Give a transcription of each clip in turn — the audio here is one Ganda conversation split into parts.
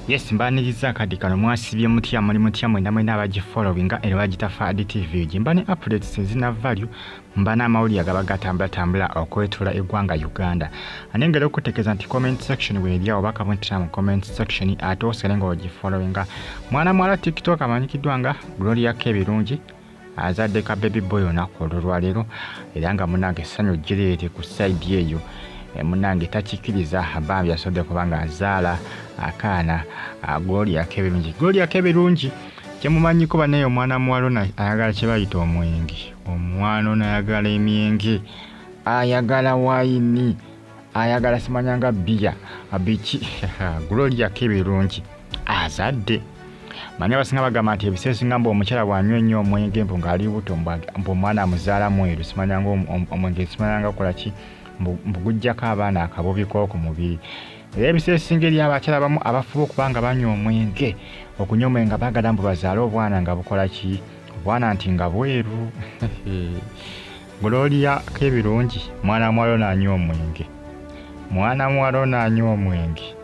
Yes, mbaniriza kadi kano mwasibye mutya muli mutya mwena abagifollowinga era bagita Azadde TV. Mbane updates zina value mbana amawulire agabagatambula okwetula eggwanga Uganda. Anengera okutegeeza nti comment section weeri awo bakabonera mu comment section ate osere nga ogifollowinga. Mwana mwala TikTok amanyikiddwa nga Grolia kebirungi Azadde ka baby boy onako olwaleero era nga munange Esannyu gireete ku side eyo. Munange Takikiliza abambi asodde kubanga azaala akaana Grolia kebirungi. Grolia kebirungi kyemumanyi kuba naye omwana muwala ayagala kye bayita omwenge. Omwana ono ayagala emyenge, ayagala wayini, ayagala simanyanga bia abiki. Grolia kebirungi Azadde manya abasinga bagamba nti ebiseera ngamba omukyala bwanywa ennyo omwenge mbu ng'ali buto mbu omwana amuzaala mweru simanyanga omwenge simanyanga kola ki mbugujjako abaana akabobiko ku mubiri. Era ebiseera ebisinga eri abakyala abamu abafuba okubanga banywa omwenge okunywa omwenge nga baagala mbu bazaale obwana nga bukola ki obwana nti nga bweru. Grolia kebirungi mwana muwala ono anywa omwenge, mwana muwala ono anywa omwenge.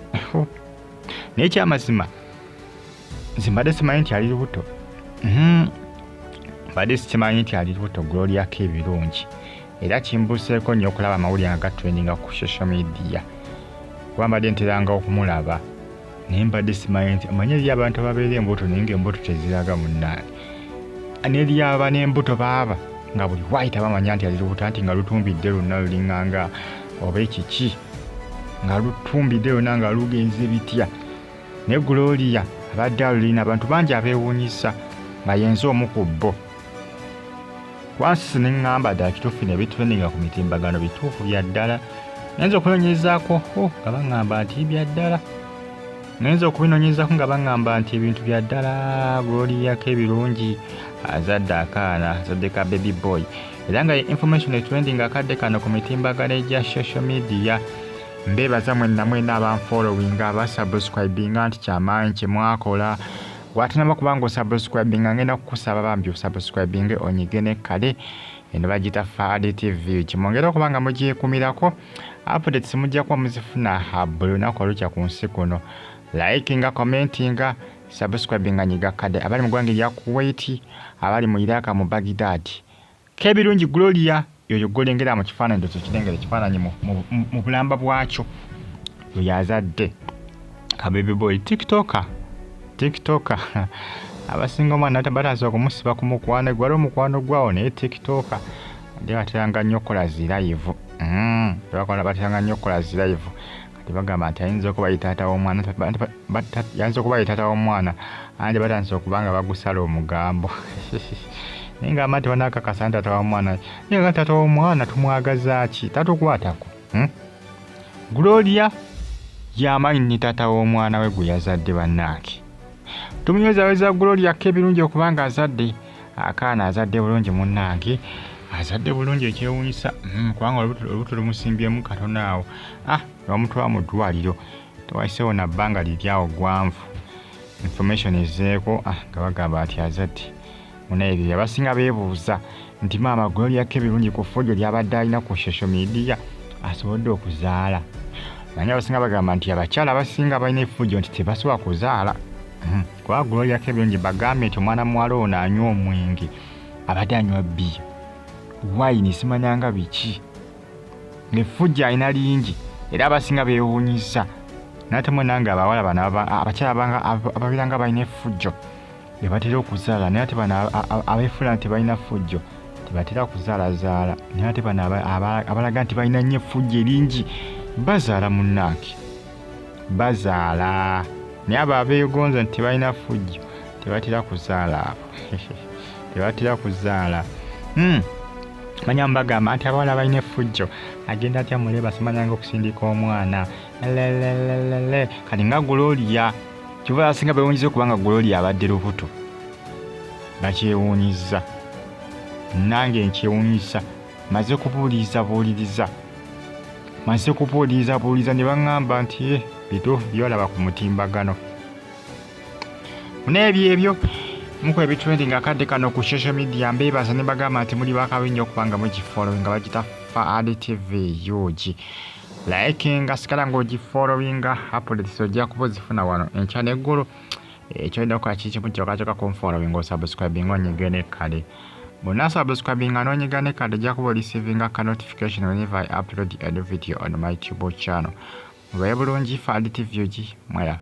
Naye ekyamazima nze mbadde simanyi nti ali lubuto, mbadde sikimanyi nti ali lubuto Grolia kebirungi. Era kimbuseeko nnyo okulaba amawulire nga gatrendinga ku social media kuba mbadde nteranga okumulaba naye mbadde simanyi nti amanyi eri abantu ababeera embuto naye ng'embuto teziraga munnange, n'eri aba n'embuto baaba nga buli wayita bamanya nti ali lubuto anti nga lutumbidde luna lulinganga oba ekiki nga lutumbidde luna nga lugenze bitya. Ne Grolia abadde alulina abantu bangi abeewuunyisa bayenze omu ku bo. Wansi neŋŋamba ddala kituufu ne bitrendinga ku mitimbagano bituufu bya ddala. Nayinza okunoonyerezaako nga baŋŋamba nti bya ddala, nayinza okubinoonyerezaako nga baŋŋamba nti ebintu bya ddala. Grolia kebirungi Azadde akaana Azadde ka baby boy. Era nga information etrendinga akadde kano ku mitimbagano egya social media. Mbeebaza mwena abanfollowinga abasubscribinga nti kyamaanyi kye mwakola. Watanaba kubanga osubscribinga ngenda kukusaba bambi osubscribinge onyige ne kale eno bagita Azadde TV. Kimwongera okubanga mugyekumirako updates mujja kuba muzifuna buli lunaku olukya ku nsi kuno. Likinga, commentinga, subscribinga nyiga kade abali mu ggwanga erya Kuwait, abali mu Iraq, mu Baghdad. Kebirungi Grolia yoyo golengera mu kifaananyi ndo kirengera ekifaananyi mu bulamba bwakyo yoyo Azadde ka baby boy. TikToker abasinga omwana batasobola okumusiba ku mukwano gwali omukwano gwawo naye TikToker ndi bateranga nnyo okukola zi live. Bateranga nnyo okukola zi live kati bagamba nti ayinza okuba ye taata w'omwana, yayinza okuba ye taata w'omwana andi batandise okubanga bagusala omugambo. Naye ngamba nti banaakakasa nti taata w'omwana naye nga taata w'omwana tumwagaza ki tatukwatako. Grolia y'amanyi ni taata w'omwana we gwe yazadde bannaake. Tumunywezaweza Grolia kebirungi okubanga Azadde akaana Azadde bulungi munnange, Azadde bulungi ekyewuunyisa kubanga olubuto lumusimbyemu katono awo. Bamutwala mu ddwaliro tewayiseewo na bbanga liri awo gwanvu. Information ezeeko nga bagamba nti Azadde munaebyo abasinga beebuuza nti maama Grolia kebirungi ku ffujjo ly'abadde alina ku social media asobodde okuzaala. Naye abasinga bagamba nti abakyala abasinga balina effujjo nti tebasobola kuzaala. Kuba Grolia kebirungi bagambye nti omwana muwala ono anywa omwenge, abadde anywa bia, wayini simanyanga biki, ng'effujjo alina lingi era abasinga beewuunyisa. Nate mwenange abawala bano abakyala ababeera nga balina effujjo bebatera okuzaala naye ate bano abeefula nti balina ffujjo tebatera kuzaalazaala. Naye ate bano abalaga nti balina nnyo effujjo eringi bazaala munnange, bazaala. Naye abo abeegonza nti balina ffujjo tebatera kuzaala abo. Tebatera kuzaala. Manya mbagamba nti abawala balina effujjo agenda atya muleba simanyanga okusindika omwana lelelelele. Kati nga Grolia kiva asinga beewuunyiza okubanga Grolia abadde lubuto bakyewuunyiza. Nange nkyewuunyisa maze kubuuliriza ne baŋŋamba nti bituufu byolaba ku mutimbagano. Muneebyo ebyo muko ebitrendinga akadde kano ku social media. Mbeebaza ne bagamba nti muli bakabinyo okubanga mugifollowinga bagita Azadde TV yugi. likinga sikala ng'ogifollowinga updates ojja kuba ozifuna wano enkya n'eggulu kyolina okukola kikimu kyokka kunfollowinga osubscribinga onyiga ne kale bonna subscribinga n'onyiga ne kale ojja kuba oreceiving ka notification whenever I upload a new video on my YouTube channel mubaye bulungi Fadi TV ogi mwaya